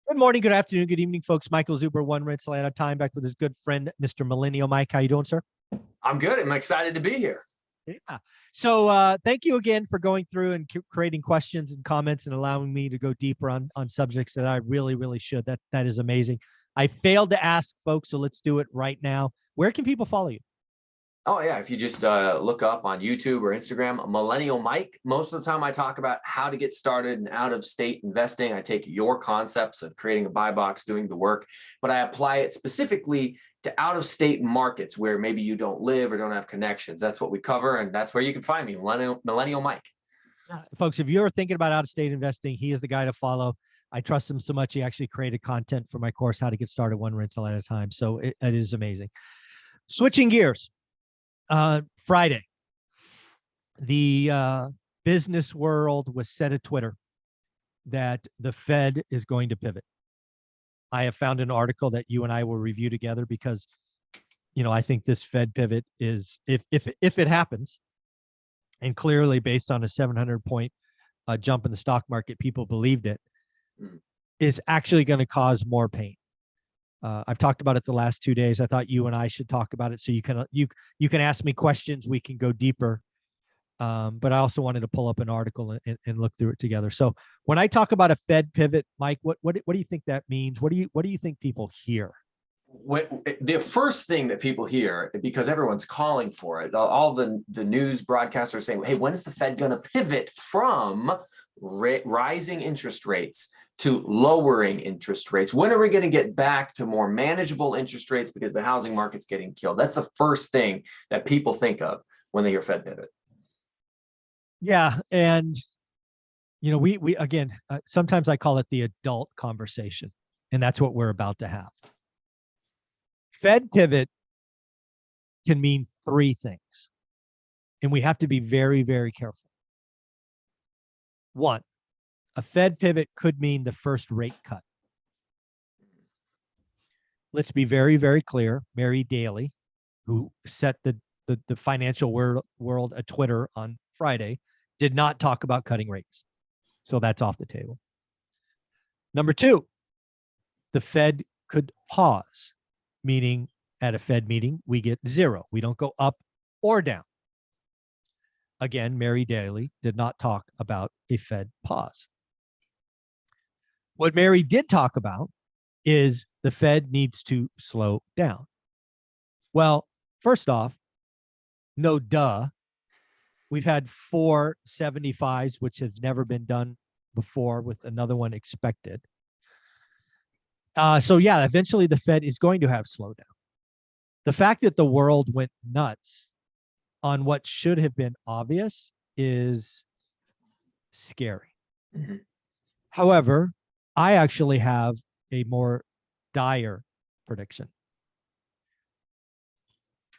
Good morning, good afternoon, good evening, folks. Michael Zuber, One Rental at a Time, back with his good friend, Mr. Millennial Mike. How you doing, sir? I'm good. I'm excited to be here. Yeah. So thank you again for going through and creating questions and comments and allowing me to go deeper on subjects that I really should. That is amazing. I failed to ask, folks, so let's do it right now. Where can people follow you? Oh, yeah. If you just look up on YouTube or Instagram, Millennial Mike, most of the time I talk about how to get started in out-of-state investing. I take your concepts of creating a buy box, doing the work, but I apply it specifically to out-of-state markets where maybe you don't live or don't have connections. That's what we cover, and that's where you can find me, Millennial Mike. Folks, if you're thinking about out-of-state investing, he is the guy to follow. I trust him so much. He actually created content for my course, How to Get Started One Rental at a Time. So it is amazing. Switching gears. Friday, the business world was said at Twitter that the Fed is going to pivot. I have found an article that you and I will review together because, I think this Fed pivot is, if it happens, and clearly based on a 700-point jump in the stock market, people believed it, is actually going to cause more pain. I've talked about it the last 2 days. I thought you and I should talk about it so you can ask me questions. We can go deeper. But I also wanted to pull up an article and look through it together. So when I talk about a Fed pivot, Mike, what do you think that means? What do you think people hear? The first thing that people hear, because everyone's calling for it, all the news broadcasters are saying, hey, when is the Fed going to pivot from rising interest rates to lowering interest rates? When are we going to get back to more manageable interest rates because the housing market's getting killed? That's the first thing that people think of when they hear Fed pivot. Yeah. And, we again, sometimes I call it the adult conversation, and that's what we're about to have. Fed pivot can mean three things, and we have to be very, very careful. One, a Fed pivot could mean the first rate cut. Let's be very, very clear. Mary Daly, who set the financial world at Twitter on Friday, did not talk about cutting rates. So that's off the table. Number two, the Fed could pause, meaning at a Fed meeting, we get zero. We don't go up or down. Again, Mary Daly did not talk about a Fed pause. What Mary did talk about is the Fed needs to slow down. Well, first off, no duh. We've had 4 75s, which has never been done before, with another one expected. So yeah, eventually the Fed is going to have slowdown. The fact that the world went nuts on what should have been obvious is scary. Mm-hmm. However, I actually have a more dire prediction.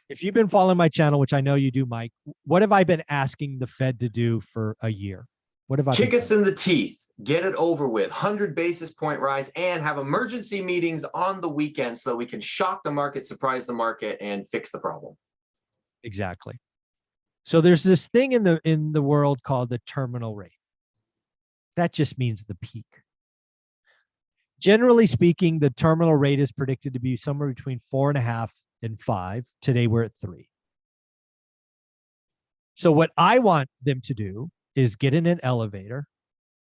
If you've been following my channel, which I know you do, Mike, what have I been asking the Fed to do for a year? What have I kick us in the teeth, get it over with, 100 basis point rise, and have emergency meetings on the weekend so that we can shock the market, surprise the market, and fix the problem. Exactly. So there's this thing in the world called the terminal rate. That just means the peak. Generally speaking, the terminal rate is predicted to be somewhere between 4.5 and 5. Today we're at 3. So what I want them to do is get in an elevator,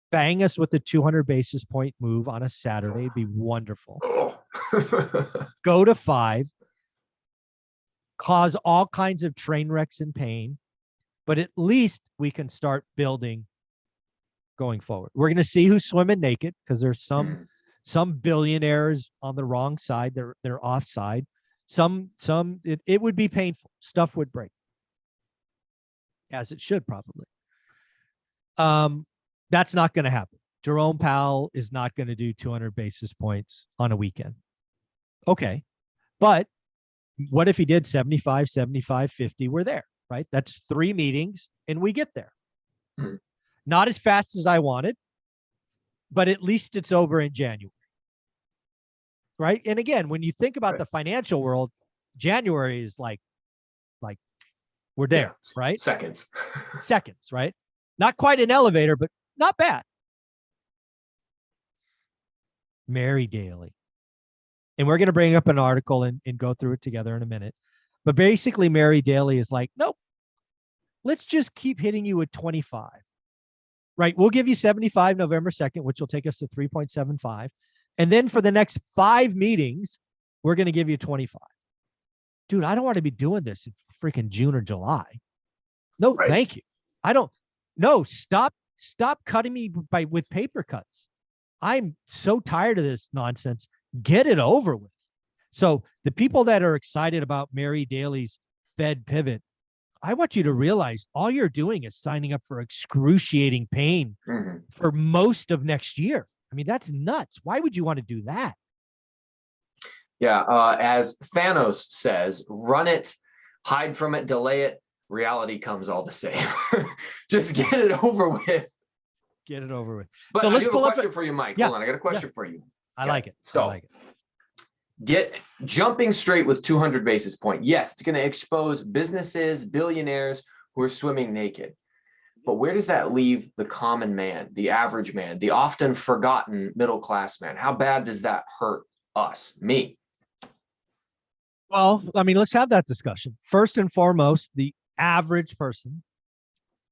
bang us with a 200 basis point move on a Saturday. It'd be wonderful. Go to 5, cause all kinds of train wrecks and pain, but at least we can start building going forward. We're going to see who's swimming naked, because there's some billionaires on the wrong side. They're offside. It would be painful. Stuff would break, as it should probably. That's not going to happen. Jerome Powell is not going to do 200 basis points on a weekend. Okay. But what if he did 75, 75, 50? We're there, right? That's 3 meetings and we get there. Not as fast as I wanted, but at least it's over in January. Right? And again, when you think about the financial world, January is like we're there, right? Seconds, right? Not quite an elevator, but not bad. Mary Daly. And we're going to bring up an article and go through it together in a minute. But basically, Mary Daly is like, nope, let's just keep hitting you with 25. Right? We'll give you 75 November 2nd, which will take us to 3.75. And then for the next 5 meetings, we're going to give you 25. Dude, I don't want to be doing this in freaking June or July. No, Right. thank you. I don't. No, stop cutting me with paper cuts. I'm so tired of this nonsense. Get it over with. So the people that are excited about Mary Daly's Fed pivot, I want you to realize all you're doing is signing up for excruciating pain for most of next year. I mean, that's nuts. Why would you want to do that? Yeah, as Thanos says, run it, hide from it, delay it. Reality comes all the same. Just get it over with. Get it over with. But so I let's do have pull a up. question for you, Mike. Yeah, Hold on, I got a question for you. I like it. So I like it. Get jumping straight with 200 basis point. Yes, it's going to expose businesses, billionaires who are swimming naked. But where does that leave the common man, the average man, the often forgotten middle class man? How bad does that hurt us, me? Well, I mean, let's have that discussion. First and foremost, the average person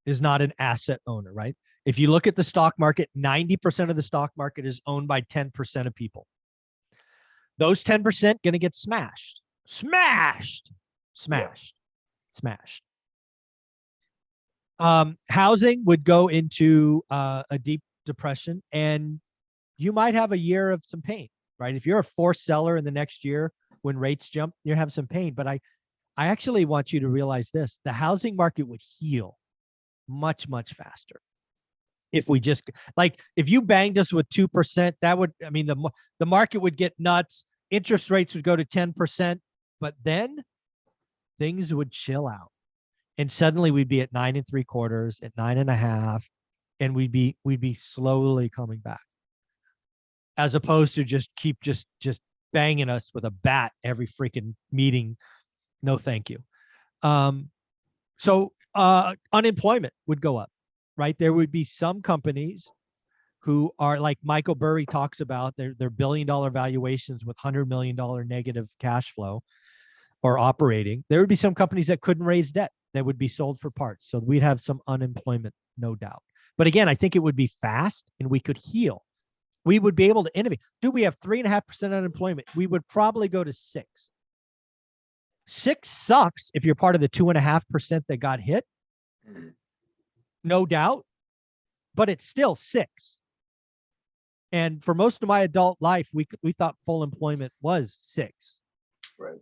is not an asset owner, right? If you look at the stock market, 90% of the stock market is owned by 10% of people. Those 10% going to get smashed. Housing would go into a deep depression, and you might have a year of some pain, right? If you're a forced seller in the next year when rates jump, you have some pain. But I actually want you to realize this: the housing market would heal much, much faster. If we just if you banged us with 2%, that would, I mean, the market would get nuts. Interest rates would go to 10%, but then things would chill out. And suddenly we'd be at 9 3/4, at 9.5, and we'd be slowly coming back, as opposed to just keep banging us with a bat every freaking meeting. No, thank you. So unemployment would go up, right? There would be some companies who are like Michael Burry talks about their $1 billion valuations with $100 million negative cash flow or operating. There would be some companies that couldn't raise debt that would be sold for parts. So we'd have some unemployment, no doubt. But again, I think it would be fast and we could heal. We would be able to innovate. Dude, we have 3.5% unemployment. We would probably go to 6. 6 sucks if you're part of the 2.5% that got hit. No doubt. But it's still 6. And for most of my adult life, we thought full employment was 6. Right.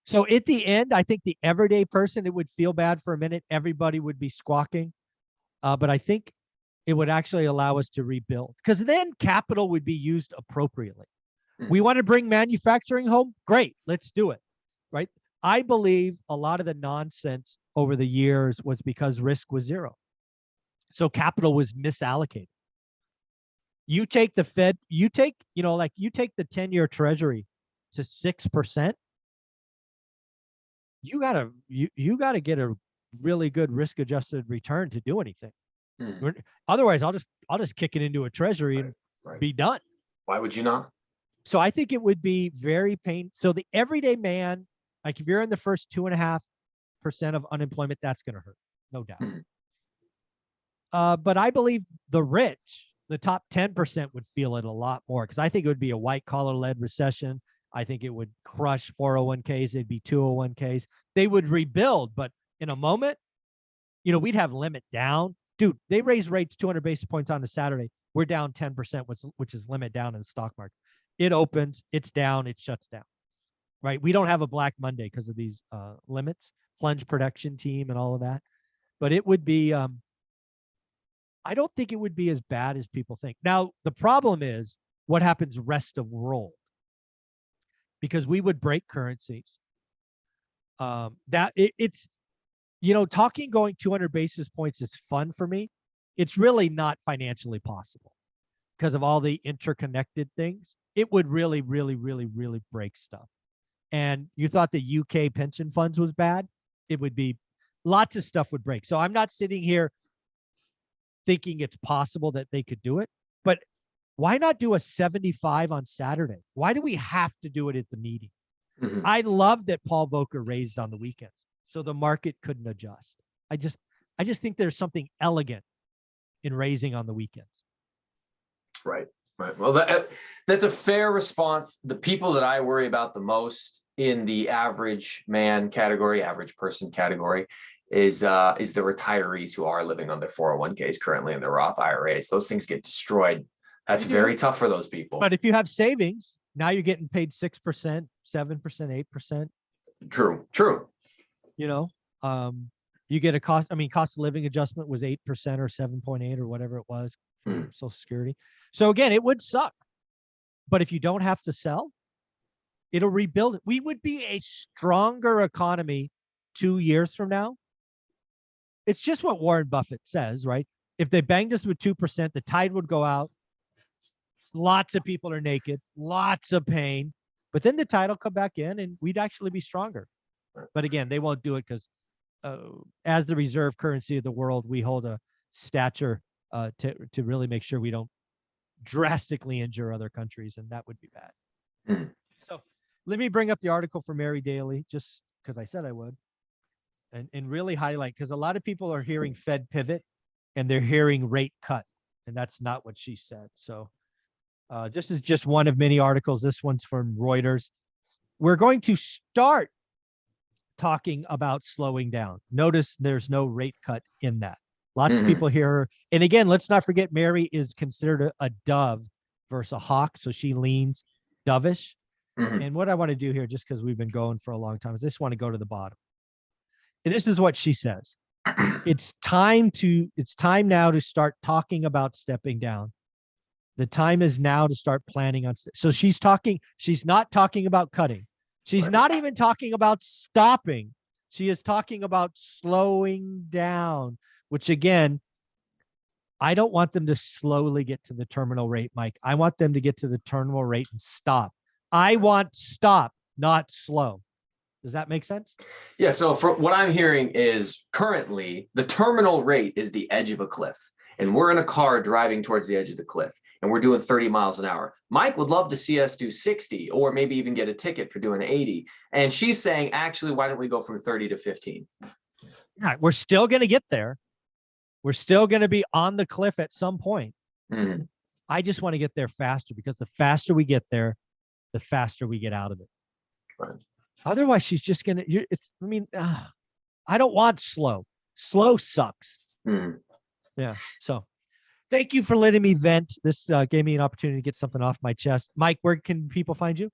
So at the end, I think the everyday person, it would feel bad for a minute. Everybody would be squawking. But I think it would actually allow us to rebuild, because then capital would be used appropriately. We want to bring manufacturing home. Great. Let's do it. Right. I believe a lot of the nonsense over the years was because risk was 0. So capital was misallocated. You take the Fed, you take the 10-year treasury to 6%. You gotta get a really good risk-adjusted return to do anything. Otherwise, I'll just kick it into a treasury and be done. Why would you not? So I think it would be very painful. So the everyday man, like if you're in the first 2.5% of unemployment, that's going to hurt, no doubt. But I believe the rich, the top 10% would feel it a lot more, because I think it would be a white collar led recession. I think it would crush 401ks. They'd be 201ks. They would rebuild, but in a moment, we'd have limit down. Dude, they raised rates 200 basis points on a Saturday. We're down 10%, which is limit down in the stock market. It opens, it's down, it shuts down, right? We don't have a Black Monday because of these limits, plunge production team and all of that. But it would be, I don't think it would be as bad as people think. Now, the problem is what happens rest of world, because we would break currencies. It's talking going 200 basis points is fun for me. It's really not financially possible because of all the interconnected things. It would really, really, really, really break stuff. And you thought the UK pension funds was bad? It would be, lots of stuff would break. So I'm not sitting here thinking it's possible that they could do it, but Why not do a 75 on Saturday? Why do we have to do it at the meeting? Mhm. I love that Paul Volcker raised on the weekends, so the market couldn't adjust. I just think there's something elegant in raising on the weekends. Right. Right. Well, that's a fair response. The people that I worry about the most in the average man category, average person category, is the retirees who are living on their 401ks currently in their Roth IRAs. Those things get destroyed. That's very tough for those people. But if you have savings, now you're getting paid 6%, 7%, 8%. True. True. You know, you get a cost of living adjustment was 8% or 7.8 or whatever it was for Social Security. So again, it would suck. But if you don't have to sell, it'll rebuild it. We would be a stronger economy 2 years from now. It's just what Warren Buffett says, right? If they banged us with 2%, the tide would go out. Lots of people are naked, lots of pain, but then the tide will come back in and we'd actually be stronger. But again, they won't do it because as the reserve currency of the world, we hold a stature to really make sure we don't drastically injure other countries, and that would be bad. So let me bring up the article for Mary Daly, just because I said I would, and really highlight, because a lot of people are hearing Fed pivot and they're hearing rate cut, and that's not what she said. So this is just one of many articles. This one's from Reuters. We're going to start talking about slowing down. Notice there's no rate cut in that. Lots of people hear, and again, let's not forget Mary is considered a dove versus a hawk, so she leans dovish. And what I want to do here, just because we've been going for a long time, is I just want to go to the bottom. And this is what she says. It's time now to start talking about stepping down. The time is now to start planning on. So she's not talking about cutting. She's not even talking about stopping. She is talking about slowing down, which again, I don't want them to slowly get to the terminal rate, Mike. I want them to get to the terminal rate and stop. I want stop, not slow. Does that make sense? Yeah. So from what I'm hearing is currently the terminal rate is the edge of a cliff, and we're in a car driving towards the edge of the cliff, and we're doing 30 miles an hour. Mike would love to see us do 60 or maybe even get a ticket for doing 80. And she's saying, actually, why don't we go from 30 to 15? Yeah, we're still going to get there. We're still going to be on the cliff at some point. I just want to get there faster, because the faster we get there, the faster we get out of it. Right. Otherwise, she's just going to, I don't want slow. Slow sucks. Yeah. So thank you for letting me vent. This gave me an opportunity to get something off my chest. Mike, where can people find you?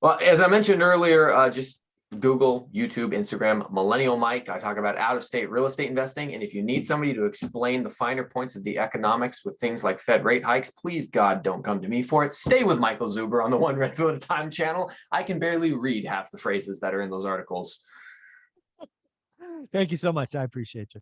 Well, as I mentioned earlier, just Google, YouTube, Instagram, Millennial Mike. I talk about out-of-state real estate investing. And if you need somebody to explain the finer points of the economics with things like Fed rate hikes, please, God, don't come to me for it. Stay with Michael Zuber on the One Rental at a Time channel. I can barely read half the phrases that are in those articles. Thank you so much. I appreciate you.